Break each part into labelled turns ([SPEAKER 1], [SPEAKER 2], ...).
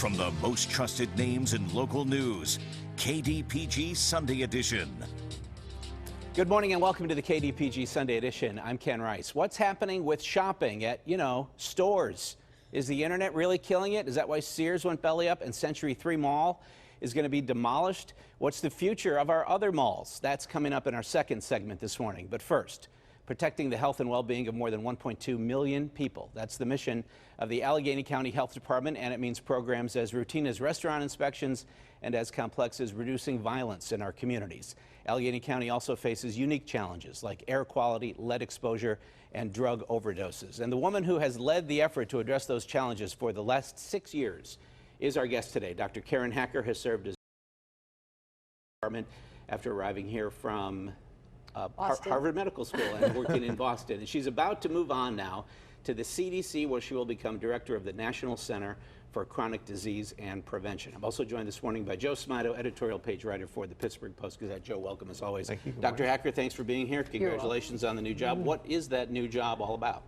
[SPEAKER 1] From the most trusted names in local news, KDPG Sunday Edition.
[SPEAKER 2] Good morning and welcome to the KDPG Sunday Edition. I'm Ken Rice. What's happening with shopping at, stores? Is the internet really killing it? Is that why Sears went belly up and Century 3 Mall is going to be demolished? What's the future of our other malls? That's coming up in our second segment this morning. But first, protecting the health and well-being of more than 1.2 million people. That's the mission of the Allegheny County Health Department, and it means programs as routine as restaurant inspections and as complex as reducing violence in our communities. Allegheny County also faces unique challenges like air quality, lead exposure, and drug overdoses. And the woman who has led the effort to address those challenges for the last 6 years is our guest today. Dr. Karen Hacker has served as department after arriving here from Harvard Medical School and working in Boston. And she's about to move on now to the CDC, where she will become director of the National Center for Chronic Disease and Prevention. I'm also joined this morning by Joe Smido, editorial page writer for the Pittsburgh Post-Gazette. Joe, welcome as always.
[SPEAKER 3] Thank you.
[SPEAKER 2] Dr. Hacker, thanks for being here. Congratulations on the new job. What is that new job all about?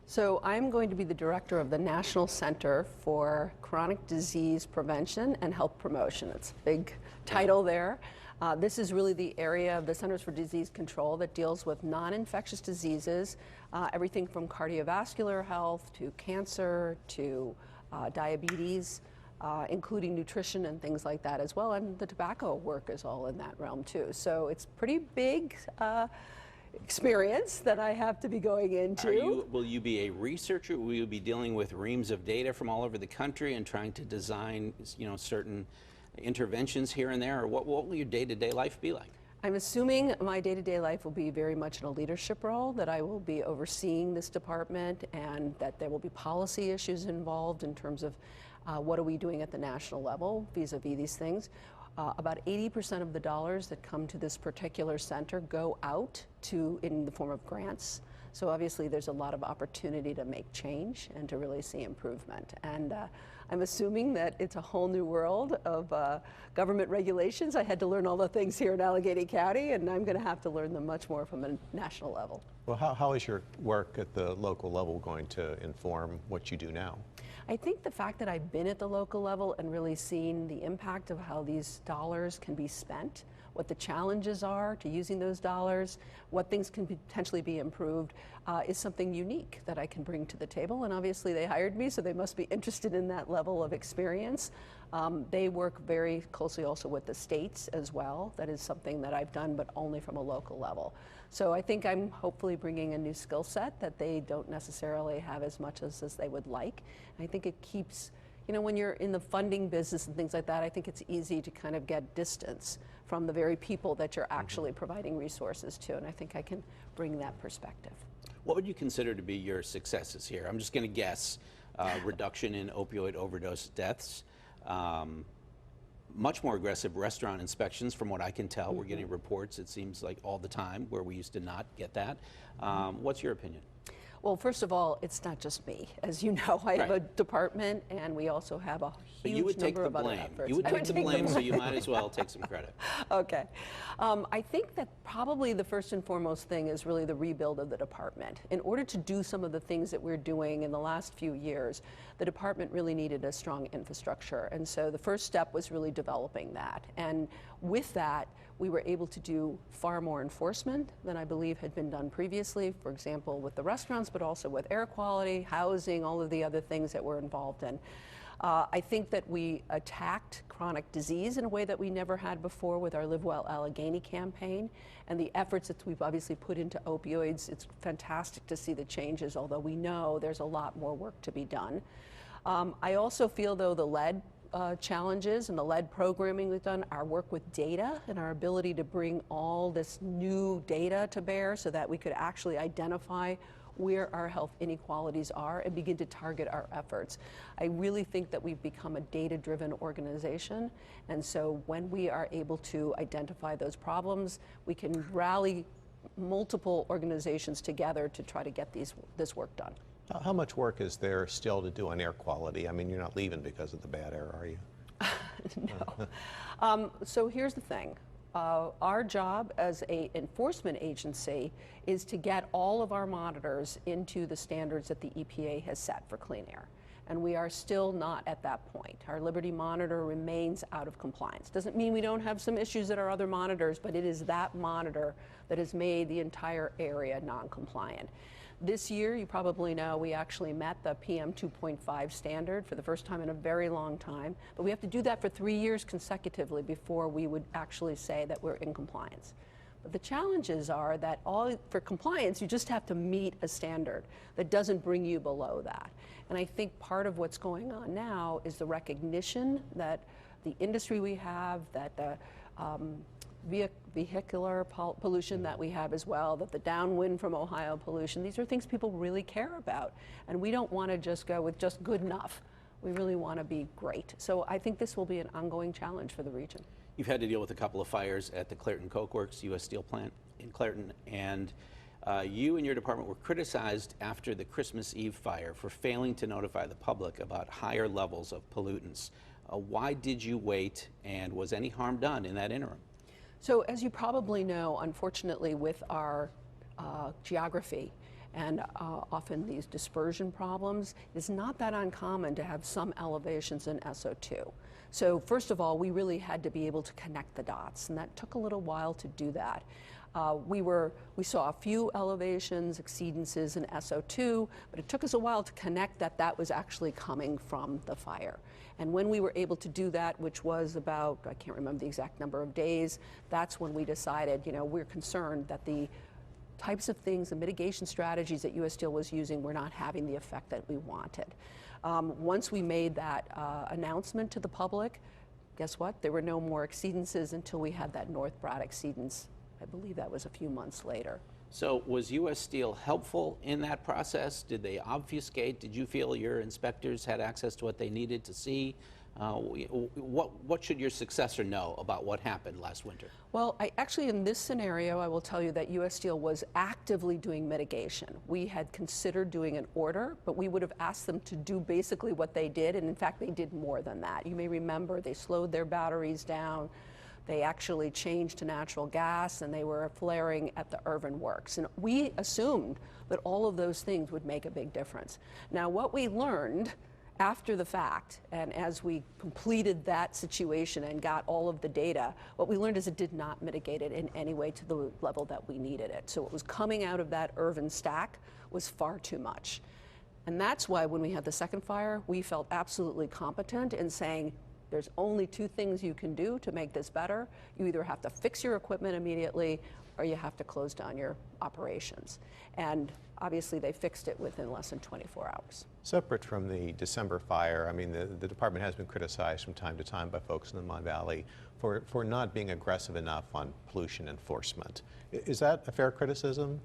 [SPEAKER 4] So I'm going to be the director of the National Center for Chronic Disease Prevention and Health Promotion. It's a big title there. This is really the area of the Centers for Disease Control that deals with non-infectious diseases, everything from cardiovascular health to cancer to diabetes, including nutrition and things like that as well. And the tobacco work is all in that realm too. So it's pretty big experience that I have to be going into.
[SPEAKER 2] Will you be a researcher? Will you be dealing with reams of data from all over the country and trying to design, certain interventions here and there, or what will your day-to-day life be like?
[SPEAKER 4] I'm assuming my day-to-day life will be very much in a leadership role, that I will be overseeing this department and that there will be policy issues involved in terms of what are we doing at the national level vis-a-vis these things. About 80% of the dollars that come to this particular center go out in the form of grants. So obviously there's a lot of opportunity to make change and to really see improvement. And I'm assuming that it's a whole new world of government regulations. I had to learn all the things here in Allegheny County, and I'm going to have to learn them much more from a national level.
[SPEAKER 3] Well, how is your work at the local level going to inform what you do now?
[SPEAKER 4] I think the fact that I've been at the local level and really seen the impact of how these dollars can be spent, what the challenges are to using those dollars, what things can potentially be improved, is something unique that I can bring to the table. And obviously they hired me, so they must be interested in that level of experience. They work very closely also with the states as well. That is something that I've done, but only from a local level. So I think I'm hopefully bringing a new skill set that they don't necessarily have as much as they would like. And I think it keeps, when you're in the funding business and things like that, I think it's easy to kind of get distance from the very people that you're actually providing resources to. And I think I can bring that perspective.
[SPEAKER 2] What would you consider to be your successes here? I'm just going to guess reduction in opioid overdose deaths, much more aggressive restaurant inspections from what I can tell. We're getting reports, it seems like all the time, where we used to not get that. What's your opinion?
[SPEAKER 4] Well, first of all, it's not just me. As you know, I have a department, and we also have a huge number of other efforts.
[SPEAKER 2] You would take the blame, so you might as well take some credit.
[SPEAKER 4] Okay. I think that probably the first and foremost thing is really the rebuild of the department. In order to do some of the things that we're doing in the last few years, the department really needed a strong infrastructure. And so the first step was really developing that. And with that, we were able to do far more enforcement than I believe had been done previously, for example, with the restaurants, but also with air quality, housing, all of the other things that we're involved in. I think that we attacked chronic disease in a way that we never had before with our Live Well Allegheny campaign and the efforts that we've obviously put into opioids. It's fantastic to see the changes, although we know there's a lot more work to be done. I also feel, though, the lead challenges and the lead programming we've done, our work with data and our ability to bring all this new data to bear so that we could actually identify where our health inequalities are and begin to target our efforts. I really think that we've become a data-driven organization, and so when we are able to identify those problems, we can rally multiple organizations together to try to get this work done.
[SPEAKER 3] How much work is there still to do on air quality? I mean, you're not leaving because of the bad air, are you?
[SPEAKER 4] No. So here's the thing. Our job as an enforcement agency is to get all of our monitors into the standards that the EPA has set for clean air. and we are still not at that point. Our Liberty monitor remains out of compliance. Doesn't mean we don't have some issues at our other monitors, but it is that monitor that has made the entire area non-compliant. This year, you probably know, we actually met the PM 2.5 standard for the first time in a very long time, but we have to do that for 3 years consecutively before we would actually say that we're in compliance. But the challenges are that for compliance, you just have to meet a standard that doesn't bring you below that. And I think part of what's going on now is the recognition that the industry we have, that the vehicular pollution that we have as well, that the downwind from Ohio pollution, these are things people really care about. And we don't want to just go with just good enough. We really want to be great. So I think this will be an ongoing challenge for the region.
[SPEAKER 2] You've had to deal with a couple of fires at the Clairton Coke Works U.S. Steel plant in Clairton, and you and your department were criticized after the Christmas Eve fire for failing to notify the public about higher levels of pollutants. Why did you wait, and was any harm done in that interim?
[SPEAKER 4] So as you probably know, unfortunately with our geography and often these dispersion problems, it's not that uncommon to have some elevations in SO2. So first of all, we really had to be able to connect the dots, and that took a little while to do that. We saw a few elevations, exceedances in SO2, but it took us a while to connect that was actually coming from the fire. And when we were able to do that, which was about, I can't remember the exact number of days, that's when we decided, we're concerned that the types of things, the mitigation strategies that U.S. Steel was using were not having the effect that we wanted. Once we made that announcement to the public, guess what? There were no more exceedances until we had that North Brad exceedance. I believe that was a few months later.
[SPEAKER 2] So was U.S. Steel helpful in that process? Did they obfuscate? Did you feel your inspectors had access to what they needed to see? What should your successor know about what happened last winter?
[SPEAKER 4] Well, actually in this scenario, I will tell you that U.S. Steel was actively doing mitigation. We had considered doing an order, but we would have asked them to do basically what they did, and in fact they did more than that. You may remember they slowed their batteries down. They actually changed to natural gas, and they were flaring at the Irvin Works. And we assumed that all of those things would make a big difference. Now, what we learned after the fact, and as we completed that situation and got all of the data, what we learned is it did not mitigate it in any way to the level that we needed it. So what was coming out of that Irvin stack was far too much. And that's why when we had the second fire, we felt absolutely competent in saying, there's only two things you can do to make this better. You either have to fix your equipment immediately or you have to close down your operations. And obviously they fixed it within less than 24 hours.
[SPEAKER 3] Separate from the December fire, I mean, the department has been criticized from time to time by folks in the Mon Valley for not being aggressive enough on pollution enforcement. Is that a fair criticism?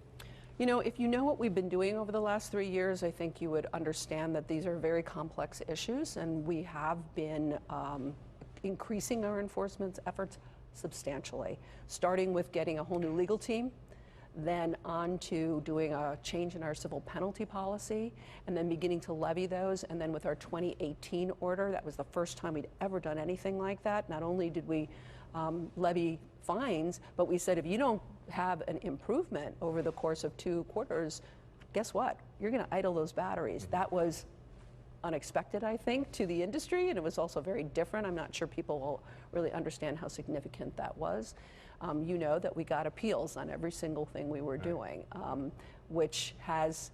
[SPEAKER 4] If you know what we've been doing over the last 3 years, I think you would understand that these are very complex issues, and we have been increasing our enforcement efforts substantially, starting with getting a whole new legal team, then on to doing a change in our civil penalty policy, and then beginning to levy those. And then with our 2018 order, that was the first time we'd ever done anything like that. Not only did we levy fines, but we said if you don't have an improvement over the course of 2 quarters, guess what? You're going to idle those batteries. That was unexpected, I think, to the industry, and it was also very different. I'm not sure people will really understand how significant that was. You know that we got appeals on every single thing we were doing, which has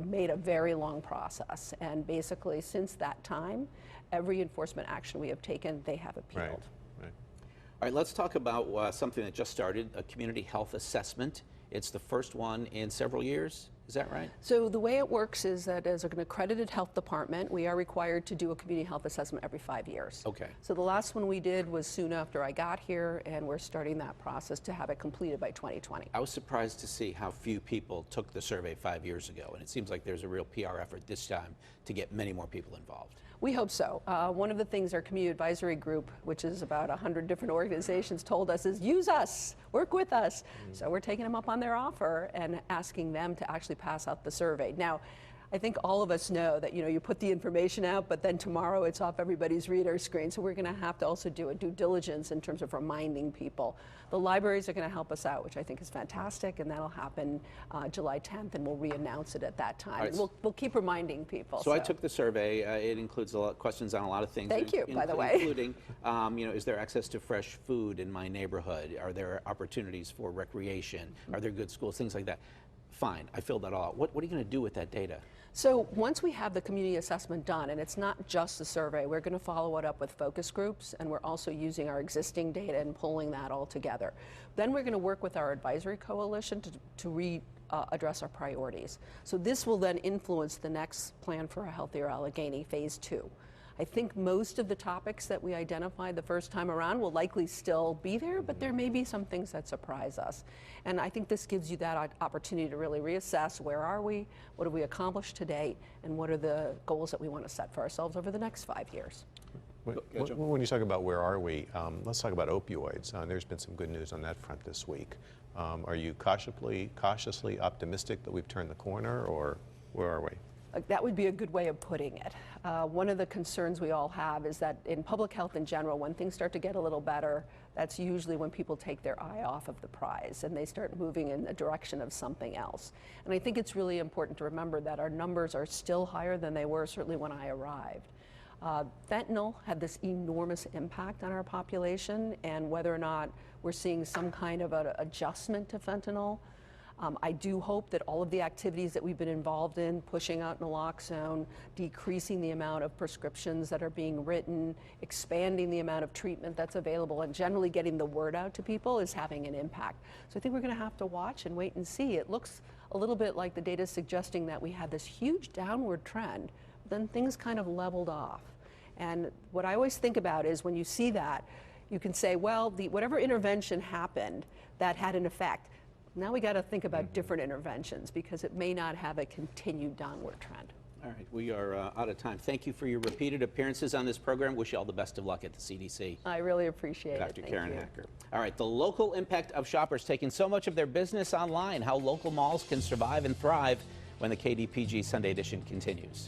[SPEAKER 4] made a very long process. And basically, since that time, every enforcement action we have taken, they have appealed.
[SPEAKER 3] Right.
[SPEAKER 2] All right, let's talk about something that just started, a community health assessment. It's the first one in several years. Is that right?
[SPEAKER 4] So the way it works is that as an accredited health department, we are required to do a community health assessment every 5 years.
[SPEAKER 2] Okay.
[SPEAKER 4] So the last one we did was soon after I got here, and we're starting that process to have it completed by 2020.
[SPEAKER 2] I was surprised to see how few people took the survey 5 years ago, and it seems like there's a real PR effort this time to get many more people involved.
[SPEAKER 4] We hope so. One of the things our community advisory group, which is about 100 different organizations, told us is use us, work with us. So we're taking them up on their offer and asking them to actually pass out the survey. Now, I think all of us know that, you put the information out, but then tomorrow it's off everybody's radar screen. So we're going to have to also do a due diligence in terms of reminding people. The libraries are going to help us out, which I think is fantastic, and that'll happen July 10th, and we'll re-announce it at that time.
[SPEAKER 2] Right.
[SPEAKER 4] We'll keep reminding people.
[SPEAKER 2] So I took the survey. It includes a lot of questions on a lot of things.
[SPEAKER 4] Thank you, by the way.
[SPEAKER 2] Including, is there access to fresh food in my neighborhood? Are there opportunities for recreation? Are there good schools? Things like that. Fine, I filled that all out. What are you going to do with that data?
[SPEAKER 4] So once we have the community assessment done, and it's not just the survey, we're going to follow it up with focus groups, and we're also using our existing data and pulling that all together. Then we're going to work with our advisory coalition to address our priorities. So this will then influence the next plan for a healthier Allegheny, phase 2. I think most of the topics that we identified the first time around will likely still be there, but there may be some things that surprise us. And I think this gives you that opportunity to really reassess where are we, what have we accomplished to date, and what are the goals that we want to set for ourselves over the next 5 years.
[SPEAKER 3] When you talk about where are we, let's talk about opioids. There's been some good news on that front this week. Are you cautiously optimistic that we've turned the corner, or where are we?
[SPEAKER 4] That would be a good way of putting it. One of the concerns we all have is that in public health in general, when things start to get a little better, that's usually when people take their eye off of the prize and they start moving in the direction of something else. And I think it's really important to remember that our numbers are still higher than they were certainly when I arrived. Fentanyl had this enormous impact on our population, and whether or not we're seeing some kind of an adjustment to fentanyl, I do hope that all of the activities that we've been involved in, pushing out naloxone, decreasing the amount of prescriptions that are being written, expanding the amount of treatment that's available, and generally getting the word out to people is having an impact. So I think we're going to have to watch and wait and see. It looks a little bit like the data is suggesting that we had this huge downward trend, then things kind of leveled off. And what I always think about is when you see that, you can say, well, whatever intervention happened, that had an effect. Now we got to think about different interventions because it may not have a continued downward trend.
[SPEAKER 2] All right, we are out of time. Thank you for your repeated appearances on this program. Wish you all the best of luck at the CDC.
[SPEAKER 4] I really appreciate it.
[SPEAKER 2] Dr.
[SPEAKER 4] Thank
[SPEAKER 2] Karen
[SPEAKER 4] you.
[SPEAKER 2] Hacker. All right, the local impact of shoppers taking so much of their business online, how local malls can survive and thrive when the KDPG Sunday Edition continues.